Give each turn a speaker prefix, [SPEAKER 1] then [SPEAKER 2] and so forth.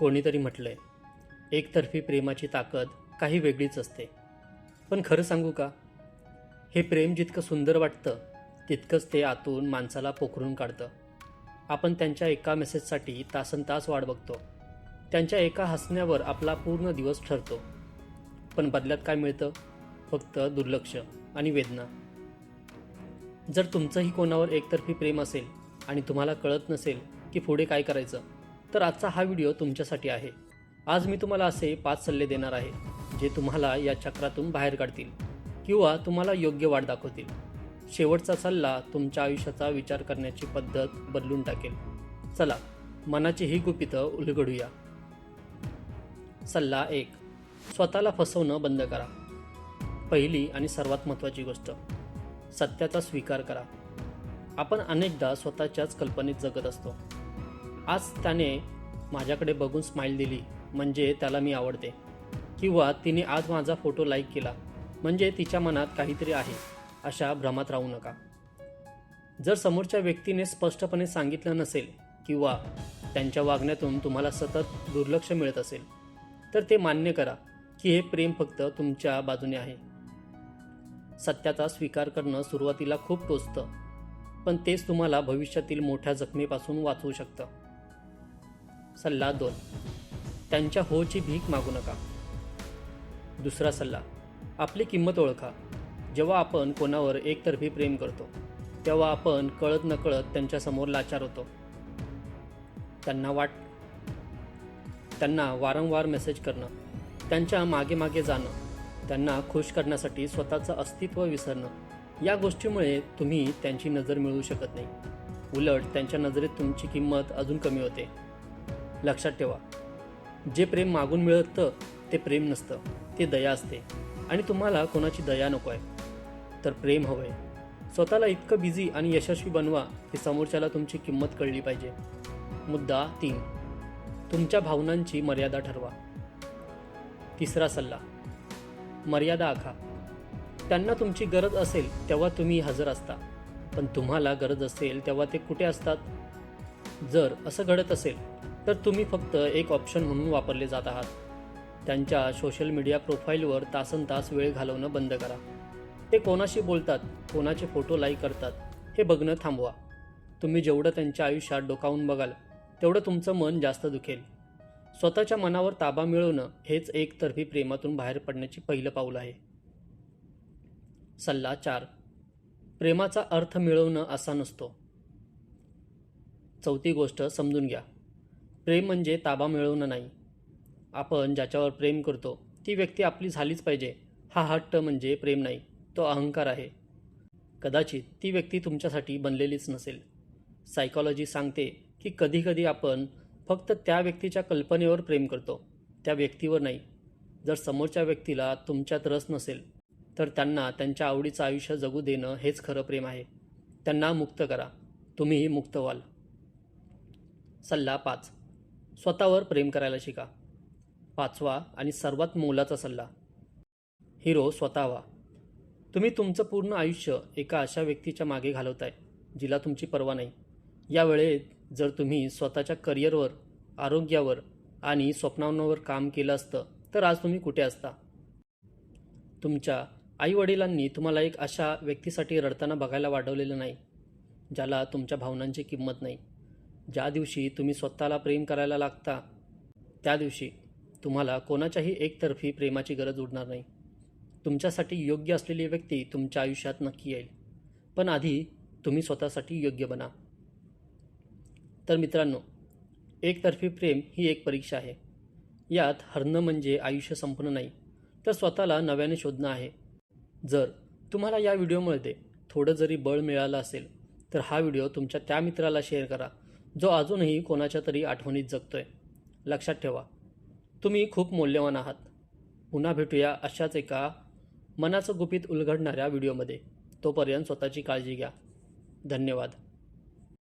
[SPEAKER 1] कोणीतरी म्हटलंय, एकतर्फी प्रेमाची ताकद काही वेगळीच असते. पण खरं सांगू का, हे प्रेम जितकं सुंदर वाटतं तितकंच ते आतून माणसाला पोखरून काढतं. आपण त्यांच्या एका मेसेजसाठी तासनतास वाट बघतो, त्यांच्या एका हसण्यावर आपला पूर्ण दिवस ठरतो. पण बदल्यात काय मिळतं? फक्त दुर्लक्ष आणि वेदना. जर तुमचंही कोणावर एकतर्फी प्रेम असेल आणि तुम्हाला कळत नसेल की पुढे काय करायचं, तर आजचा हा व्हिडिओ तुमच्यासाठी आहे. आज मी तुम्हाला असे 5 सल्ले देणार आहे जे तुम्हाला या चक्रातून बाहेर काढतील किंवा तुम्हाला योग्य वाट दाखवतील. शेवटचा सल्ला तुमच्या आयुष्याचा विचार करण्याची पद्धत बदलून टाकेल. चला, मनाची ही गुपितं उलगडूया. सल्ला 1. स्वतःला फसवणं बंद करा. पहिली आणि सर्वात महत्त्वाची गोष्ट, सत्याचा स्वीकार करा. आपण अनेकदा स्वतःच्याच कल्पनेत जगत असतो. आज त्याने माझ्याकडे बघून स्माईल दिली म्हणजे त्याला मी आवडते, किंवा तिने आज माझा फोटो लाईक केला म्हणजे तिच्या मनात काहीतरी आहे, अशा भ्रमात राहू नका. जर समोरच्या व्यक्तीने स्पष्टपणे सांगितलं नसेल किंवा त्यांच्या वागण्यातून तुम्हाला सतत दुर्लक्ष मिळत असेल, तर ते मान्य करा की हे प्रेम फक्त तुमच्या बाजूने आहे. सत्याचा स्वीकार करणं सुरुवातीला खूप टोचतं, पण तेच तुम्हाला भविष्यातील मोठ्या जखमेपासून वाचवू शकतं. सल्ला 2. त्यांच्या होची भीक मागू नका. दुसरा सल्ला, आपली किंमत ओळखा. जेव्हा आपण कोणावर एकतर्फी प्रेम करतो तेव्हा आपण कळत नकळत त्यांच्यासमोर लाचार होतो. त्यांना वारंवार मेसेज करणं, त्यांच्या मागे मागे जाणं, त्यांना खुश करण्यासाठी स्वतःचं अस्तित्व विसरणं, या गोष्टीमुळे तुम्ही त्यांची नजर मिळवू शकत नाही. उलट त्यांच्या नजरेत तुमची किंमत अजून कमी होते. लक्षात ठेवा, जे प्रेम मागून मिळतं ते प्रेम नसतं, ते दया असते. आणि तुम्हाला कोणाची दया नको आहे, तर प्रेम हवं आहे. स्वतःला इतकं बिझी आणि यशस्वी बनवा की समोरच्याला तुमची किंमत कळली पाहिजे. मुद्दा 3. तुमच्या भावनांची मर्यादा ठरवा. तिसरा सल्ला, मर्यादा आखा. त्यांना तुमची गरज असेल तेव्हा तुम्ही हजर असता, पण तुम्हाला गरज असेल तेव्हा ते कुठे असतात? जर असं घडत असेल तर तुम्ही फक्त एक ऑप्शन म्हणून वापरले जात आहात. त्यांच्या सोशल मीडिया प्रोफाईलवर तासनतास वेळ घालवणं बंद करा. ते कोणाशी बोलतात, कोणाचे फोटो लाईक करतात हे बघणं थांबवा. तुम्ही जेवढं त्यांच्या आयुष्यात डोकावून बघाल तेवढं तुमचं मन जास्त दुखेल. स्वतःच्या मनावर ताबा मिळवणं हेच एकतर्फी प्रेमातून बाहेर पडण्याचे पहिलं पाऊल आहे. सल्ला 4. प्रेमाचा अर्थ मिळवणं असा नसतो. चौथी गोष्ट समजून घ्या. प्रेम म्हणजे ताबा मिळवणं नाही. आपण ज्याच्यावर प्रेम करतो ती व्यक्ती आपली झालीच पाहिजे हा हट्ट म्हणजे प्रेम नाही, तो अहंकार आहे. कदाचित ती व्यक्ती तुमच्यासाठी बनलेलीच नसेल. सायकॉलॉजी सांगते की कधीकधी आपण फक्त त्या व्यक्तीच्या कल्पनेवर प्रेम करतो, त्या व्यक्तीवर नाही. जर समोरच्या व्यक्तीला तुमच्यात रस नसेल तर त्यांना त्यांच्या आवडीचं आयुष्य जगू देणं हेच खरं प्रेम आहे. त्यांना मुक्त करा, तुम्हीही मुक्त व्हाल. सल्ला 5. स्वतःवर प्रेम करायला शिका. पाचवा आणि सर्वात मोलाचा सल्ला, हिरो स्वतः व्हा. तुम्ही तुमचं पूर्ण आयुष्य एका अशा व्यक्तीच्या मागे घालवताय जिला तुमची पर्वा नाही. या वेळेत जर तुम्ही स्वतःच्या करिअरवर, आरोग्यावर आणि स्वप्नांवर काम केलं असतं तर आज तुम्ही कुठे असता? तुमच्या आईवडिलांनी तुम्हाला एक अशा व्यक्तीसाठी रडताना बघायला वाढवलेलं नाही ज्याला तुमच्या भावनांची किंमत नाही. ज्या दिवशी तुम्ही स्वतःला प्रेम करायला लागता त्या दिवशी तुम्हाला कोणाच्याही एकतर्फी प्रेमाची गरज उरणार नाही. तुमच्यासाठी योग्य असलेली व्यक्ती तुमच्या आयुष्यात नक्की येईल, पण आधी तुम्ही स्वतःसाठी योग्य बना. तर मित्रांनो, एकतर्फी प्रेम ही एक परीक्षा आहे. यात हरणं म्हणजे आयुष्य संपणं नाही, तर स्वतःला नव्याने शोधणं आहे. जर तुम्हाला या व्हिडिओमध्ये थोडं जरी बळ मिळालं असेल तर हा व्हिडिओ तुमच्या त्या मित्राला शेअर करा जो अजूनही कोणाच्या तरी आठवणीत जगतोय. लक्षात ठेवा, तुम्ही खूप मौल्यवान आहात. पुन्हा भेटूया अशाच एका मनाचं गुपित उलगडणाऱ्या व्हिडिओमध्ये. तोपर्यंत स्वतःची काळजी घ्या. धन्यवाद.